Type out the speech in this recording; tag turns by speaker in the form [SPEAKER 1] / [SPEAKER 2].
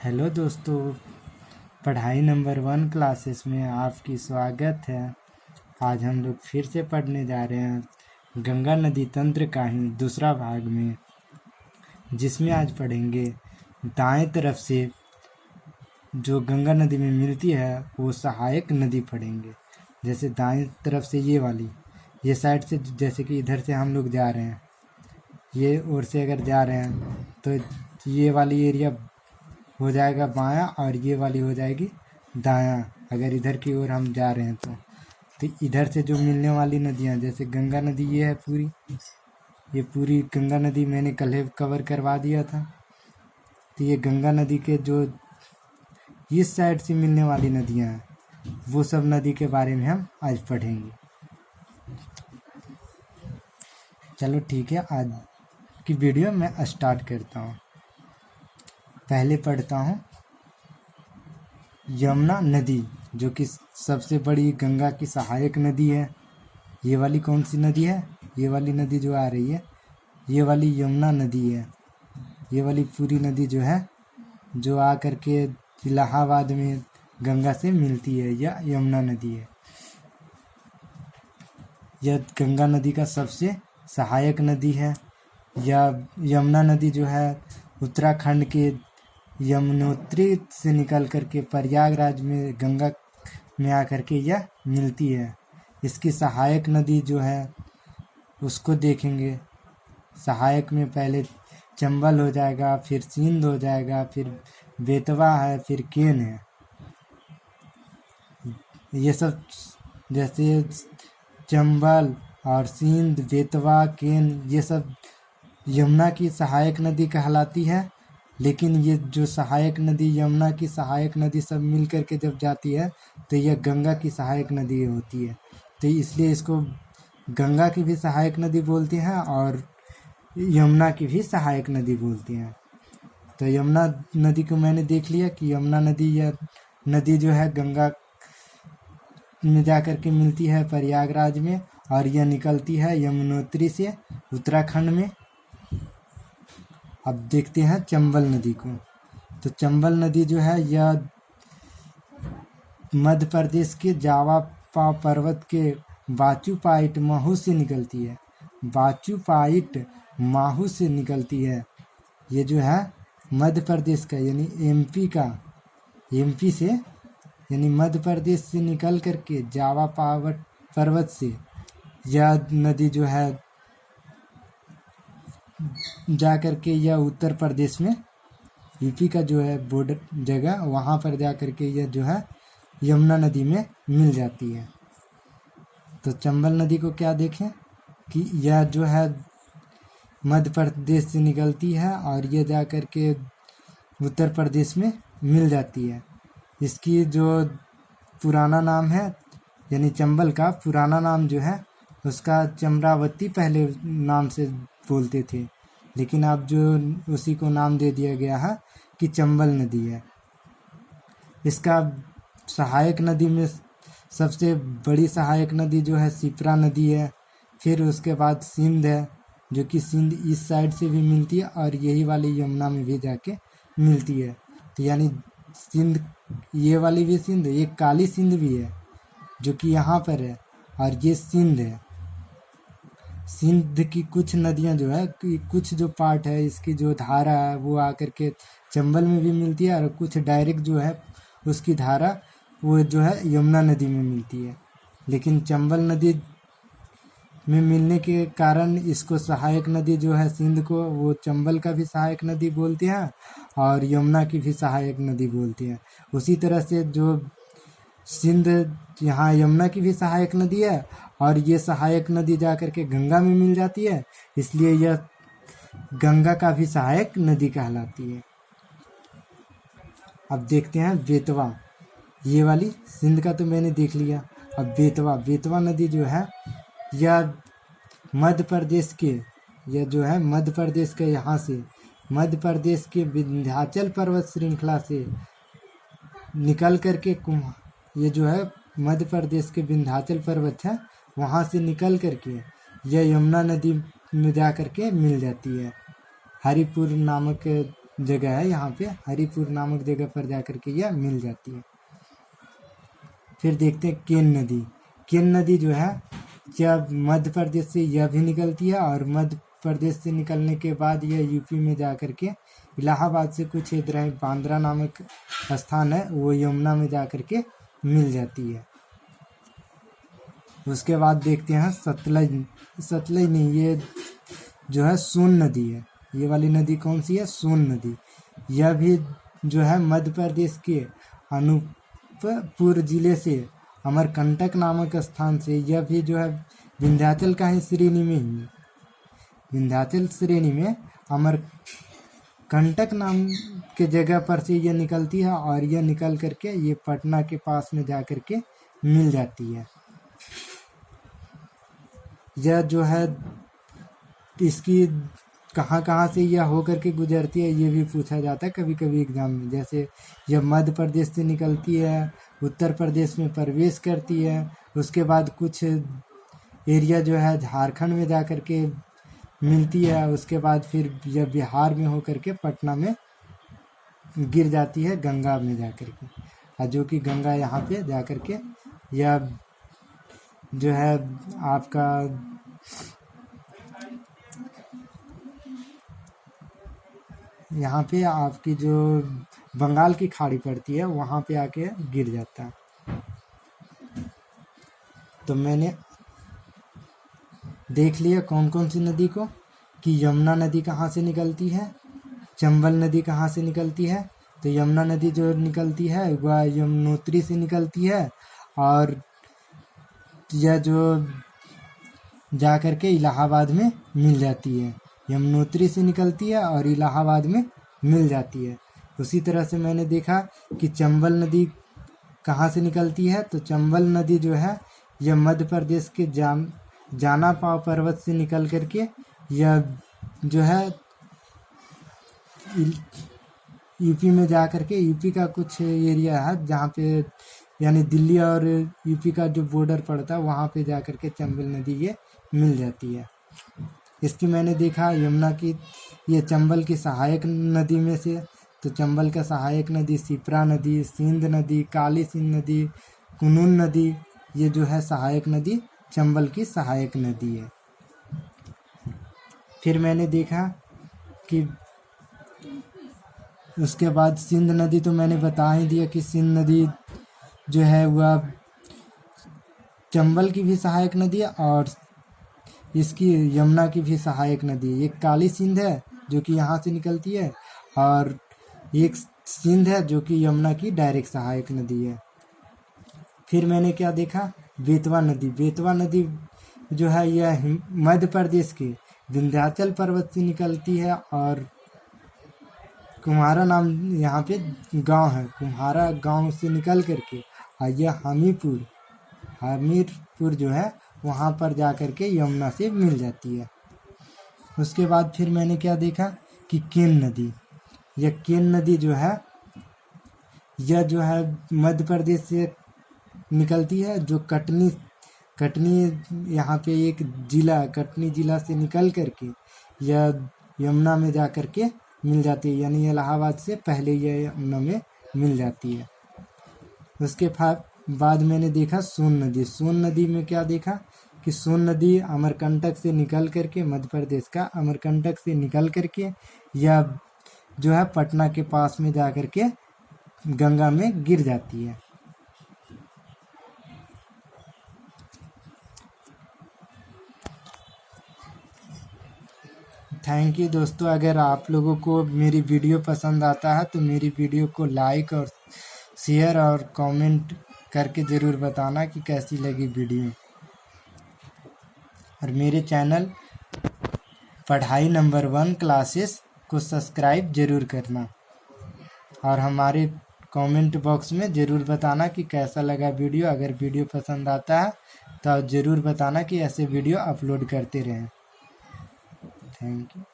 [SPEAKER 1] Hello दोस्तों, पढ़ाई number 1 classes में आपकी स्वागत है। आज हम लोग फिर से पढ़ने जा रहे हैं गंगा नदी तंत्र का ही दूसरा भाग में, जिसमें आज पढ़ेंगे दाएं तरफ से जो गंगा नदी में मिलती है वो सहायक नदी पढ़ेंगे। जैसे दाएं तरफ से ये साइड से, जैसे कि इधर से हम लोग जा रहे हैं, ये ओर से अगर जा रहे हैं तो ये वाली एरिया हो जाएगा बायां और ये वाली हो जाएगी दायां। अगर इधर की ओर हम जा रहे हैं तो इधर से जो मिलने वाली नदियां, जैसे गंगा नदी ये है ये पूरी गंगा नदी मैंने कल कवर करवा दिया था। तो ये गंगा नदी के जो इस साइड से मिलने वाली नदियां हैं, वो सब नदी के बारे में हम आज पढ़ेंगे। चलो ठीक है, आज की वीडियो मैं स्टार्ट करता हूँ। पहले पढ़ता हूँ यमुना नदी, जो कि सबसे बड़ी गंगा की सहायक नदी है। ये वाली कौन सी नदी है? ये वाली नदी जो आ रही है, ये वाली यमुना नदी है। ये वाली पूरी नदी जो है, जो आ करके इलाहाबाद में गंगा से मिलती है, यह यमुना नदी है। यह गंगा नदी का सबसे सहायक नदी है। यह यमुना नदी जो है उत्तराखंड के यमुनोत्री से निकल करके प्रयागराज में गंगा में आकर के यह मिलती है। इसकी सहायक नदी जो है उसको देखेंगे। सहायक में पहले चंबल हो जाएगा, फिर सिंध हो जाएगा, फिर बेतवा है, फिर केन है। ये सब जैसे चंबल और सिंध, बेतवा, केन, ये सब यमुना की सहायक नदी कहलाती है। लेकिन ये जो सहायक नदी, यमुना की सहायक नदी सब मिल करके जब जाती है तो यह गंगा की सहायक नदी होती है। तो इसलिए इसको गंगा की भी सहायक नदी बोलते हैं और यमुना की भी सहायक नदी बोलते हैं। तो यमुना नदी को मैंने देख लिया कि यमुना नदी, यह नदी जो है गंगा में जा कर के मिलती है प्रयागराज में, और यह निकलती है यमुनोत्री से उत्तराखंड में। अब देखते हैं चंबल नदी को। तो चंबल नदी जो है यह मध्य प्रदेश के जावा पर्वत के बाचूपाइट महू से निकलती है। बाचूपाइट महू से निकलती है। ये जो है मध्य प्रदेश का, यानी एमपी से, यानी मध्य प्रदेश से निकल करके जावा पर्वत से यह नदी जो है जा कर के यह उत्तर प्रदेश में, यूपी का जो है बॉर्डर जगह, वहाँ पर जा कर के यह जो है यमुना नदी में मिल जाती है। तो चंबल नदी को क्या देखें कि यह जो है मध्य प्रदेश से निकलती है और ये जा कर के उत्तर प्रदेश में मिल जाती है। इसकी जो पुराना नाम है, यानी चंबल का पुराना नाम जो है उसका चम्रावती पहले नाम से बोलते थे, लेकिन अब जो उसी को नाम दे दिया गया है कि चंबल नदी है। इसका सहायक नदी में सबसे बड़ी सहायक नदी जो है शिप्रा नदी है। फिर उसके बाद सिंध है, जो कि सिंध इस साइड से भी मिलती है और यही वाली यमुना में भी जाके मिलती है। तो यानी सिंध, ये वाली भी सिंध, एक काली सिंध भी है जो कि यहाँ पर है, और ये सिंध है। सिंध की कुछ नदियाँ जो है, कुछ जो पार्ट है इसकी जो धारा है वो आकर के चंबल में भी मिलती है, और कुछ डायरेक्ट जो है उसकी धारा वो जो है यमुना नदी में मिलती है। लेकिन चंबल नदी में मिलने के कारण इसको सहायक नदी जो है सिंध को, वो चंबल का भी सहायक नदी बोलते हैं और यमुना की भी सहायक नदी बोलते हैं। उसी तरह से जो सिंध यहाँ यमुना की भी सहायक नदी है और ये सहायक नदी जा कर के गंगा में मिल जाती है, इसलिए यह गंगा का भी सहायक नदी कहलाती है। अब देखते हैं बेतवा। ये वाली सिंध का तो मैंने देख लिया। अब बेतवा नदी जो है यह मध्य प्रदेश के, यह जो है मध्य प्रदेश के, यहाँ से मध्य प्रदेश के विंध्याचल पर्वत श्रृंखला से निकल करके, ये जो है मध्य प्रदेश के विंध्याचल पर्वत है, वहाँ से निकल करके यह यमुना नदी में जा कर के मिल जाती है। हरिपुर नामक जगह है, यहाँ पे हरिपुर नामक जगह पर जाकर के यह मिल जाती है। फिर देखते हैं केन नदी। केन नदी जो है जब मध्य प्रदेश से यह भी निकलती है, और मध्य प्रदेश से निकलने के बाद यह यूपी में जाकर के इलाहाबाद से कुछ इधर है बांद्रा नामक स्थान है, वो यमुना में जाकर के मिल जाती है। उसके बाद देखते हैं सतलज। सतलज नहीं, ये जो है सोन नदी है। ये वाली नदी कौन सी है? सोन नदी। यह भी जो है मध्य प्रदेश के अनूपपुर जिले से अमरकंटक नामक स्थान से, यह भी जो है विंध्याचल का ही श्रेणी में ही, विंध्याचल श्रेणी में अमरकंटक नाम के जगह पर से यह निकलती है, और यह निकल करके ये पटना के पास में जा कर के मिल जाती है। यह जो है इसकी कहाँ से यह होकर के गुजरती है, ये भी पूछा जाता है कभी कभी एग्जाम में। जैसे यह मध्य प्रदेश से निकलती है, उत्तर प्रदेश में प्रवेश करती है, उसके बाद कुछ एरिया जो है झारखंड में जाकर के मिलती है, उसके बाद फिर यह बिहार में होकर के पटना में गिर जाती है गंगा में जाकर के, और जो कि गंगा यहाँ पे जाकर के यह जो है आपका यहाँ पे आपकी जो बंगाल की खाड़ी पड़ती है वहाँ पे आके गिर जाता है। तो मैंने देख लिया कौन कौन सी नदी को, कि यमुना नदी कहाँ से निकलती है, चंबल नदी कहाँ से निकलती है। तो यमुना नदी जो निकलती है वह यमुनोत्री से निकलती है, और यह जो जा कर के इलाहाबाद में मिल जाती है। यमुनोत्री से निकलती है और इलाहाबाद में मिल जाती है। उसी तरह से मैंने देखा कि चंबल नदी कहाँ से निकलती है। तो चंबल नदी जो है यह मध्य प्रदेश के जाना पाव पर्वत से निकल करके यह जो है यूपी में जा करके, यूपी का कुछ एरिया है जहाँ पे यानी दिल्ली और यूपी का जो बॉर्डर पड़ता है वहाँ पे जा करके चंबल नदी ये मिल जाती है। इसकी मैंने देखा यमुना की, ये चंबल की सहायक नदी में से, तो चंबल का सहायक नदी शिप्रा नदी, सिंध नदी, काली सिंध नदी, कुनून नदी, ये जो है सहायक नदी चंबल की सहायक नदी है। फिर मैंने देखा कि उसके बाद सिंध नदी, तो मैंने बता ही दिया कि सिंध नदी जो है वह चंबल की भी सहायक नदी है और इसकी यमुना की भी सहायक नदी है। एक काली सिंध है जो कि यहाँ से निकलती है, और एक सिंध है जो कि यमुना की डायरेक्ट सहायक नदी है। फिर मैंने क्या देखा, बेतवा नदी। बेतवा नदी जो है यह मध्य प्रदेश के विंध्याचल पर्वत से निकलती है, और कुम्हारा नाम यहाँ पे गांव है, कुम्हारा गांव से निकल करके यह हमीरपुर जो है वहाँ पर जा कर के यमुना से मिल जाती है। उसके बाद फिर मैंने क्या देखा कि केन नदी, यह केन नदी जो है यह जो है मध्य प्रदेश से निकलती है, जो कटनी यहाँ पे एक जिला, कटनी जिला से निकल करके यह यमुना में जा कर के मिल जाती है, यानी इलाहाबाद से पहले यह यमुना में मिल जाती है। उसके बाद मैंने देखा सोन नदी। सोन नदी में क्या देखा कि सोन नदी अमरकंटक से निकल करके, मध्य प्रदेश का अमरकंटक से निकल करके यह जो है पटना के पास में जा कर के गंगा में गिर जाती है। थैंक यू दोस्तों। अगर आप लोगों को मेरी वीडियो पसंद आता है तो मेरी वीडियो को लाइक और शेयर और कमेंट करके ज़रूर बताना कि कैसी लगी वीडियो, और मेरे चैनल पढ़ाई नंबर 1 क्लासेस को सब्सक्राइब ज़रूर करना, और हमारे कमेंट बॉक्स में ज़रूर बताना कि कैसा लगा वीडियो। अगर वीडियो पसंद आता है तो ज़रूर बताना कि ऐसे वीडियो अपलोड करते रहें। Thank you.